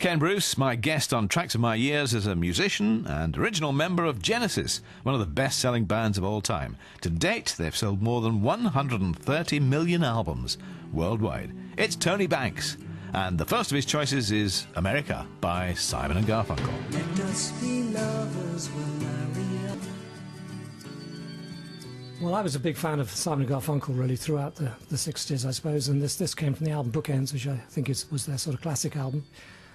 Ken Bruce. My guest on Tracks of My Years is a musician and original member of Genesis, one of the best-selling bands of all time. To date, they've sold more than 130 million albums worldwide. It's Tony Banks, and the first of his choices is America by Simon and Garfunkel. Let us be lovers when marry up. Well, I was a big fan of Simon & Garfunkel really throughout the 60s, I suppose, and this came from the album Bookends, which I think was their sort of classic album.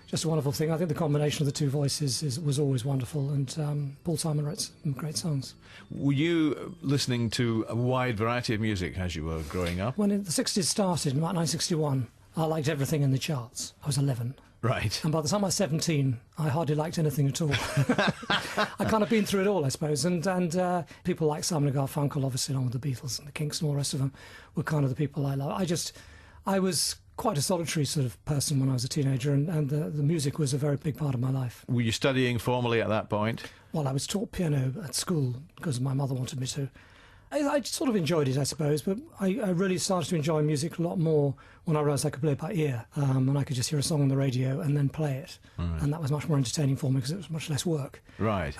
Just a wonderful thing. I think the combination of the two voices was always wonderful, and Paul Simon wrote some great songs. Were you listening to a wide variety of music as you were growing up? When the 60s started, in about 1961, I liked everything in the charts. I was 11. Right. And by the time I was 17, I hardly liked anything at all. I kind of been through it all, I suppose. And people like Simon & Garfunkel, obviously, along with the Beatles and the Kinks and all the rest of them, were kind of the people I love. I was quite a solitary sort of person when I was a teenager, and the music was a very big part of my life. Were you studying formally at that point? Well, I was taught piano at school because my mother wanted me to. I sort of enjoyed it, I suppose, but I really started to enjoy music a lot more when I realised I could play it by ear, and I could just hear a song on the radio and then play it. Right. And that was much more entertaining for me because it was much less work. Right.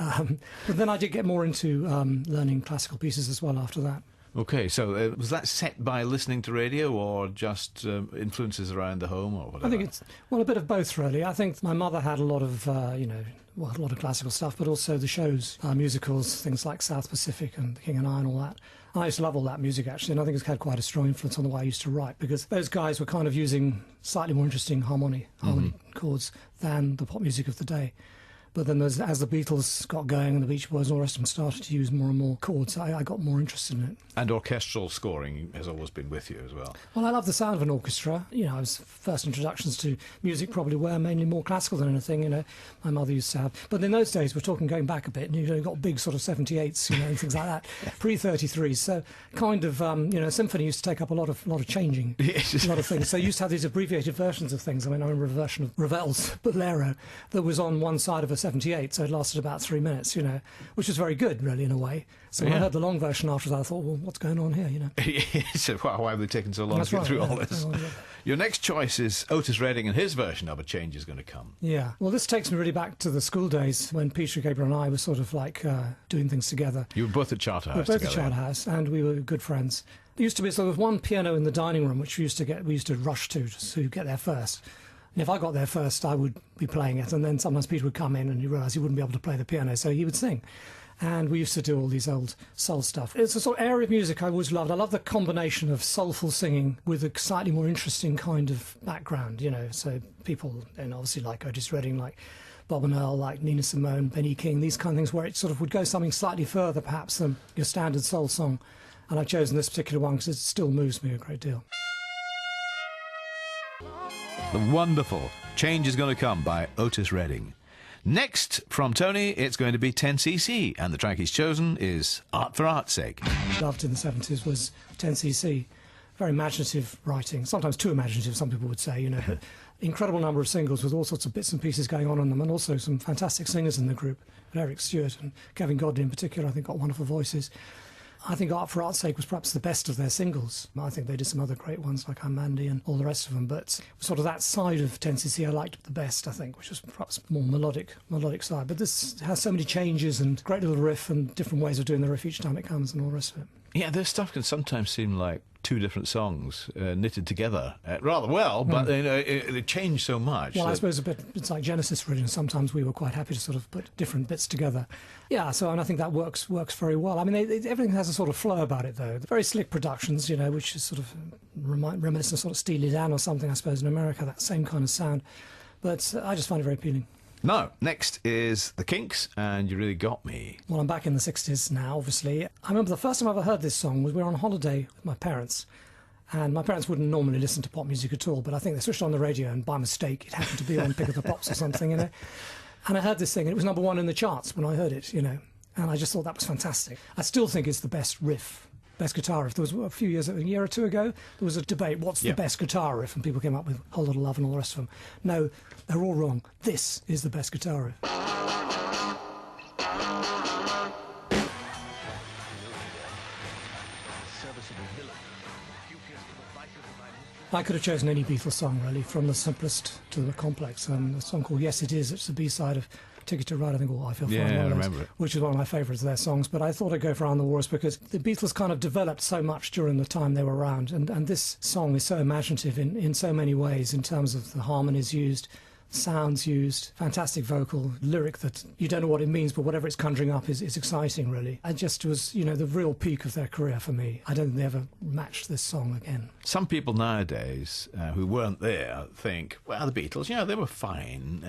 But then I did get more into learning classical pieces as well after that. Okay, so was that set by listening to radio or just influences around the home or whatever? I think it's, well, a bit of both, really. I think my mother had a lot of, a lot of classical stuff, but also the shows, musicals, things like South Pacific and The King and I and all that. I used to love all that music, actually, and I think it's had quite a strong influence on the way I used to write, because those guys were kind of using slightly more interesting harmony chords than the pop music of the day. But then as the Beatles got going and the Beach Boys and all the rest of them started to use more and more chords, I got more interested in it. And orchestral scoring has always been with you as well. Well, I love the sound of an orchestra. I was first introductions to music probably were mainly more classical than anything, my mother used to have. But in those days, we're talking going back a bit, and you got big sort of 78s, and things like that, pre-33s. So kind of, a symphony used to take up a lot of changing, a lot of things. So you used to have these abbreviated versions of things. I mean, I remember a version of Ravel's Bolero that was on one side of a 78, so it lasted about 3 minutes, which was very good, really, in a way. So when I heard the long version after that, I thought, well, what's going on here, So why have they taken so long to get through all this? Your next choice is Otis Redding and his version of A Change Is Going to Come. Yeah. Well, this takes me really back to the school days when Peter, Gabriel and I were sort of like doing things together. You were both at Charterhouse together. We were both together, at Charterhouse, and we were good friends. There used to be sort of one piano in the dining room, which we used to rush to get there first. And if I got there first, I would be playing it, and then sometimes Peter would come in and you realise he wouldn't be able to play the piano, so he would sing. And we used to do all these old soul stuff. It's a sort of area of music I always loved. I love the combination of soulful singing with a slightly more interesting kind of background, so people, and obviously like Otis Redding, like Bob and Earl, like Nina Simone, Benny King, these kind of things where it sort of would go something slightly further perhaps than your standard soul song. And I've chosen this particular one because it still moves me a great deal. The wonderful Change Is Going to Come by Otis Redding. Next, from Tony, it's going to be 10cc, and the track he's chosen is Art for Art's Sake. Loved in the 70s was 10cc. Very imaginative writing, sometimes too imaginative, some people would say, but incredible number of singles with all sorts of bits and pieces going on in them, and also some fantastic singers in the group. Eric Stewart and Kevin Godley in particular, I think, got wonderful voices. I think Art for Art's Sake was perhaps the best of their singles. I think they did some other great ones like I'm Mandy and all the rest of them, but sort of that side of 10cc I liked the best, I think, which was perhaps more melodic side. But this has so many changes and great little riff and different ways of doing the riff each time it comes and all the rest of it. Yeah, their stuff can sometimes seem like two different songs knitted together rather well, but they change so much. Well, I suppose it's like Genesis, really, and sometimes we were quite happy to sort of put different bits together. Yeah, and I think that works very well. I mean, everything has a sort of flow about it, though. Very slick productions, which is sort of reminiscent of sort of Steely Dan or something, I suppose, in America, that same kind of sound. But I just find it very appealing. Now, next is The Kinks, and You Really Got Me. Well, I'm back in the 60s now, obviously. I remember the first time I ever heard this song was we were on holiday with my parents, and my parents wouldn't normally listen to pop music at all, but I think they switched on the radio, and by mistake it happened to be on Pick of the Pops or something, And I heard this thing, and it was number one in the charts when I heard it, and I just thought that was fantastic. I still think it's the best riff. Best guitar riff. There was a year or two ago, there was a debate, what's the best guitar riff? And people came up with a Whole Lot of Love and all the rest of them. No, they're all wrong. This is the best guitar riff. Serviceable villain. Dubious to the vice of the I could have chosen any Beatles song, really, from the simplest to the complex. A song called Yes It Is, it's the B-side of Ticket to Ride, I think, or I Feel Fine, Yeah, I one of those, remember it. which is one of my favourites of their songs. But I thought I'd go for Around the Wars because the Beatles kind of developed so much during the time they were around. And this song is so imaginative in so many ways in terms of the harmonies used, sounds used, fantastic vocal, lyric that you don't know what it means, but whatever it's conjuring up is exciting, really. It just was, you know, the real peak of their career for me. I don't think they ever matched this song again. Some people nowadays who weren't there think, well, the Beatles, they were fine.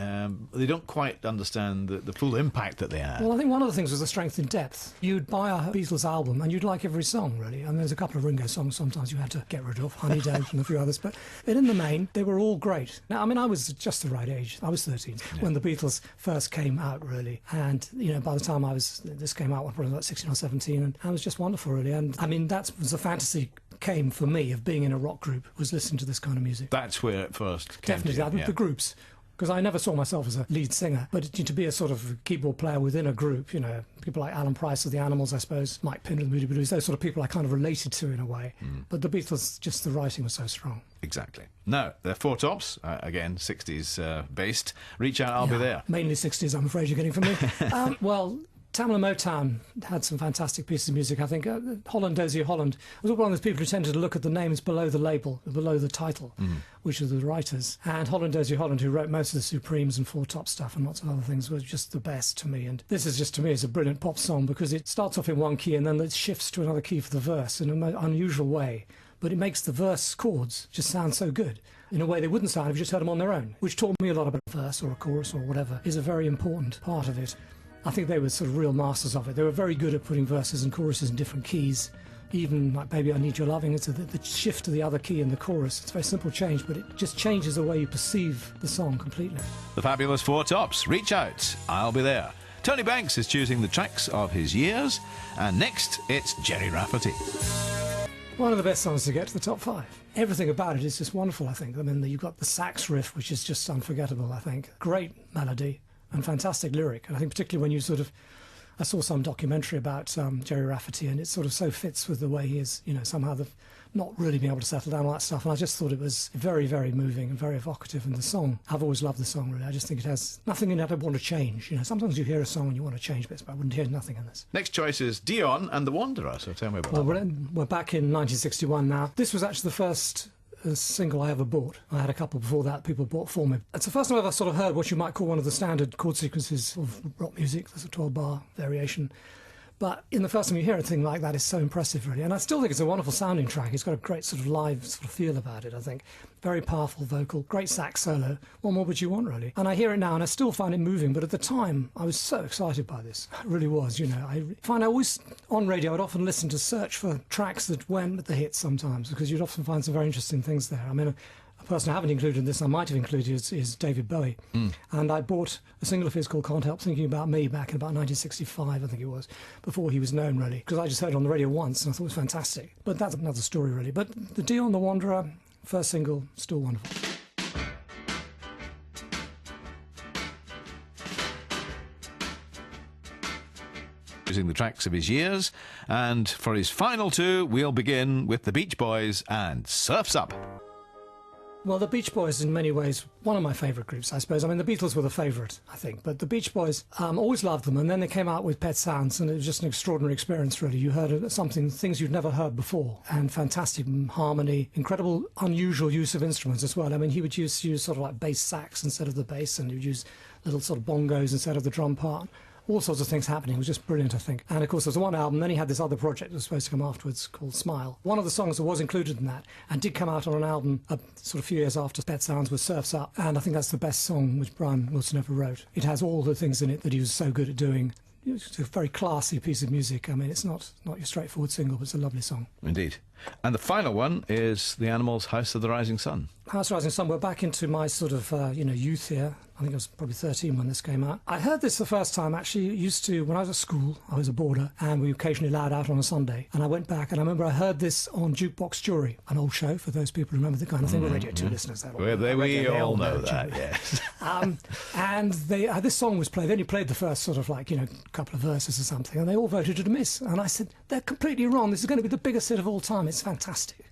They don't quite understand the full impact that they had. Well, I think one of the things was the strength in depth. You'd buy a Beatles album and you'd like every song, really. And there's a couple of Ringo songs sometimes you had to get rid of, Honey Don't and a few others. But in the main, they were all great. Now, I mean, I was just the right age. I was 13 when the Beatles first came out, really. And, by the time this came out, I was probably like 16 or 17, and it was just wonderful, really. And, I mean, that was the fantasy came for me of being in a rock group, was listening to this kind of music. That's where it first came Definitely, to, the groups. Because I never saw myself as a lead singer, but to be a sort of keyboard player within a group, people like Alan Price of the Animals, I suppose, Mike Pinder of the Moody Blues, those sort of people I kind of related to in a way. But the Beatles, just the writing was so strong. Exactly. Now, they're Four Tops, again, 60s based. Reach Out, I'll Be There. Mainly 60s, I'm afraid you're getting from me. Well, Tamla Motown had some fantastic pieces of music. I think Holland Dozier Holland was one of those people who tended to look at the names below the label, below the title, which are the writers. And Holland Dozier Holland, who wrote most of the Supremes and Four Top stuff and lots of other things, was just the best to me. And this is just, to me, is a brilliant pop song because it starts off in one key and then it shifts to another key for the verse in an unusual way. But it makes the verse chords just sound so good in a way they wouldn't sound if you just heard them on their own, which taught me a lot about a verse or a chorus or whatever, is a very important part of it. I think they were sort of real masters of it. They were very good at putting verses and choruses in different keys. Even like Baby I Need Your Loving, it's the shift to the other key in the chorus. It's a very simple change, but it just changes the way you perceive the song completely. The fabulous Four Tops, Reach Out, I'll Be There. Tony Banks is choosing the tracks of his years, and next it's Jerry Rafferty. One of the best songs to get to the top 5. Everything about it is just wonderful, I think. I mean, you've got the sax riff, which is just unforgettable, I think. Great melody and fantastic lyric. And I think particularly when you I saw some documentary about Jerry Rafferty, and it sort of so fits with the way he is, somehow not really being able to settle down, all that stuff. And I just thought it was very, very moving and very evocative. And the song, I've always loved the song, really. I just think it has nothing in it I want to change. Sometimes you hear a song and you want to change bits, but I wouldn't hear nothing in this. Next choice is Dion and The Wanderer, so tell me about that. We're back in 1961 now. This was actually the first single I ever bought. I had a couple before that people bought for me. It's the first time I've ever sort of heard what you might call one of the standard chord sequences of rock music. There's a 12-bar variation. But in the first time you hear a thing like that, it's so impressive, really. And I still think it's a wonderful sounding track. It's got a great sort of live sort of feel about it, I think. Very powerful vocal, great sax solo. What more would you want, really? And I hear it now, and I still find it moving. But at the time, I was so excited by this. I really was, I find I always, on radio, I'd often listen to search for tracks that went with the hits sometimes, because you'd often find some very interesting things there. I mean, a person I haven't included in this, I might have included, is David Bowie. And I bought a single of his called Can't Help Thinking About Me back in about 1965, I think it was, before he was known, really, because I just heard it on the radio once and I thought it was fantastic. But that's another story, really. But the Dion, The Wanderer, first single, still wonderful. Using the tracks of his years, and for his final two, we'll begin with the Beach Boys and Surf's Up. Well, the Beach Boys, in many ways, one of my favourite groups, I suppose. I mean, the Beatles were the favourite, I think. But the Beach Boys, always loved them. And then they came out with Pet Sounds, and it was just an extraordinary experience, really. You heard things you'd never heard before. And fantastic harmony, incredible, unusual use of instruments as well. I mean, he would use sort of like bass sax instead of the bass, and he would use little sort of bongos instead of the drum part. All sorts of things happening. It was just brilliant, I think. And of course, there was one album, then he had this other project that was supposed to come afterwards called Smile. One of the songs that was included in that and did come out on an album sort of a few years after Pet Sounds was Surf's Up. And I think that's the best song which Brian Wilson ever wrote. It has all the things in it that he was so good at doing. It's a very classy piece of music. I mean, it's not your straightforward single, but it's a lovely song. Indeed. And the final one is The Animals' House of the Rising Sun. House of the Rising Sun, we're back into my sort of, youth here. I think I was probably 13 when this came out. I heard this the first time, actually, when I was at school, I was a boarder, and we occasionally allowed out on a Sunday. And I went back, and I remember I heard this on Jukebox Jury, an old show, for those people who remember the kind of thing. We're Radio 2 listeners. We all know that, yes. And this song was played. They only played the first sort of couple of verses or something, and they all voted it a miss. And I said, they're completely wrong. This is going to be the biggest hit of all time. It's fantastic.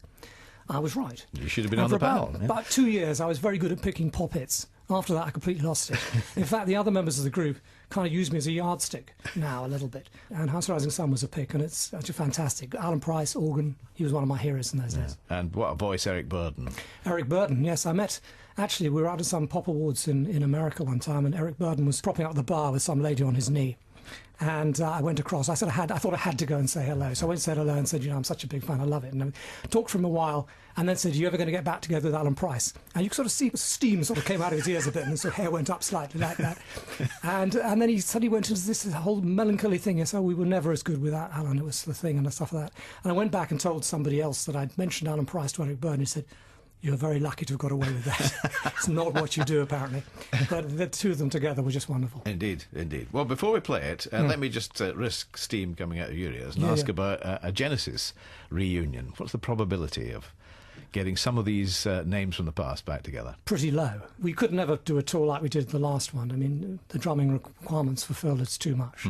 I was right. You should have been And on for the panel. about 2 years, I was very good at picking pop hits. After that, I completely lost it. In fact, the other members of the group kind of use me as a yardstick now a little bit. And House Rising Sun was a pick, and it's actually fantastic. Alan Price, organ, he was one of my heroes in those days. And what a voice, Eric Burden. Eric Burden, yes, I met. Actually, we were out at some pop awards in America one time, and Eric Burden was propping up the bar with some lady on his knee. And I went across. I thought I had to go and say hello. So I went and said hello and said, I'm such a big fan, I love it. And I talked for him a while, and then said, are you ever going to get back together with Alan Price? And you could sort of see steam sort of came out of his ears a bit, and his sort of hair went up slightly like that. And then he suddenly went into this whole melancholy thing. He said, we were never as good without Alan. It was the thing and stuff like that. And I went back and told somebody else that I'd mentioned Alan Price to Eric Burden. He said, you're very lucky to have got away with that. It's not what you do, apparently. But the two of them together were just wonderful. Indeed, indeed. Well, before we play it, let me just risk steam coming out of your ears and ask about a Genesis reunion. What's the probability of getting some of these names from the past back together? Pretty low. We could never do a tour like we did the last one. I mean, the drumming requirements fulfilled it's too much.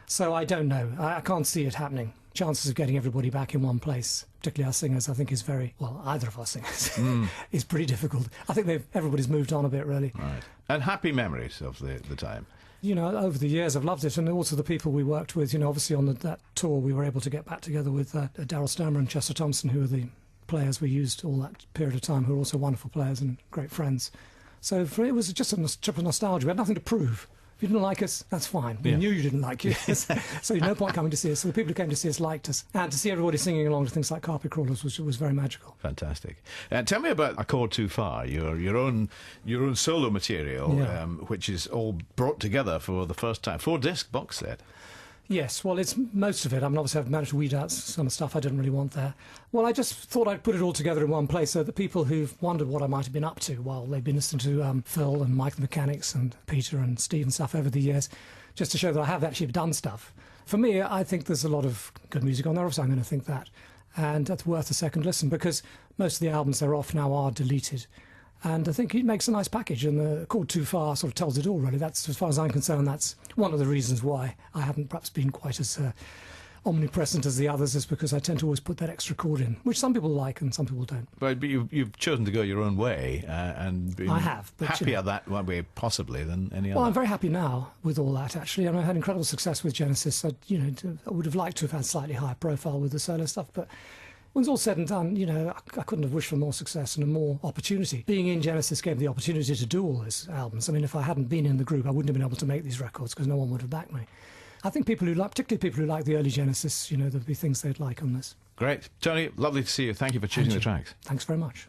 So I don't know. I can't see it happening. Chances of getting everybody back in one place, particularly our singers, I think is very, well, either of our singers, is pretty difficult. I think everybody's moved on a bit, really. Right. And happy memories of the time. Over the years I've loved it, and also the people we worked with, obviously on that tour we were able to get back together with Daryl Stammer and Chester Thompson, who are the players we used all that period of time, who are also wonderful players and great friends. So it was just a trip of nostalgia. We had nothing to prove. If you didn't like us, that's fine. We knew you didn't like us. So no point coming to see us. So the people who came to see us liked us. And to see everybody singing along to things like Carpet Crawlers was very magical. Fantastic. Tell me about A Chord Too Far, your own solo material, which is all brought together for the first time. 4-disc box set. Yes, well, it's most of it. I mean, obviously, I've managed to weed out some stuff I didn't really want there. Well, I just thought I'd put it all together in one place so that people who've wondered what I might have been up to while they've been listening to Phil and Mike the Mechanics and Peter and Steve and stuff over the years, just to show that I have actually done stuff. For me, I think there's a lot of good music on there, obviously I'm going to think that. And that's worth a second listen, because most of the albums they're off now are deleted. And I think it makes a nice package, and the Chord Too Far sort of tells it all, really. That's, as far as I'm concerned, that's one of the reasons why I haven't perhaps been quite as omnipresent as the others, is because I tend to always put that extra chord in, which some people like and some people don't. But you've chosen to go your own way and been happier that way possibly than any other. Well, I'm very happy now with all that, actually. I mean, I had incredible success with Genesis. I would have liked to have had slightly higher profile with the solo stuff, but when it's all said and done, I couldn't have wished for more success and more opportunity. Being in Genesis gave me the opportunity to do all these albums. I mean, if I hadn't been in the group, I wouldn't have been able to make these records because no one would have backed me. I think particularly people who like the early Genesis, there'd be things they'd like on this. Great. Tony, lovely to see you. Thank you for choosing the tracks. Thanks very much.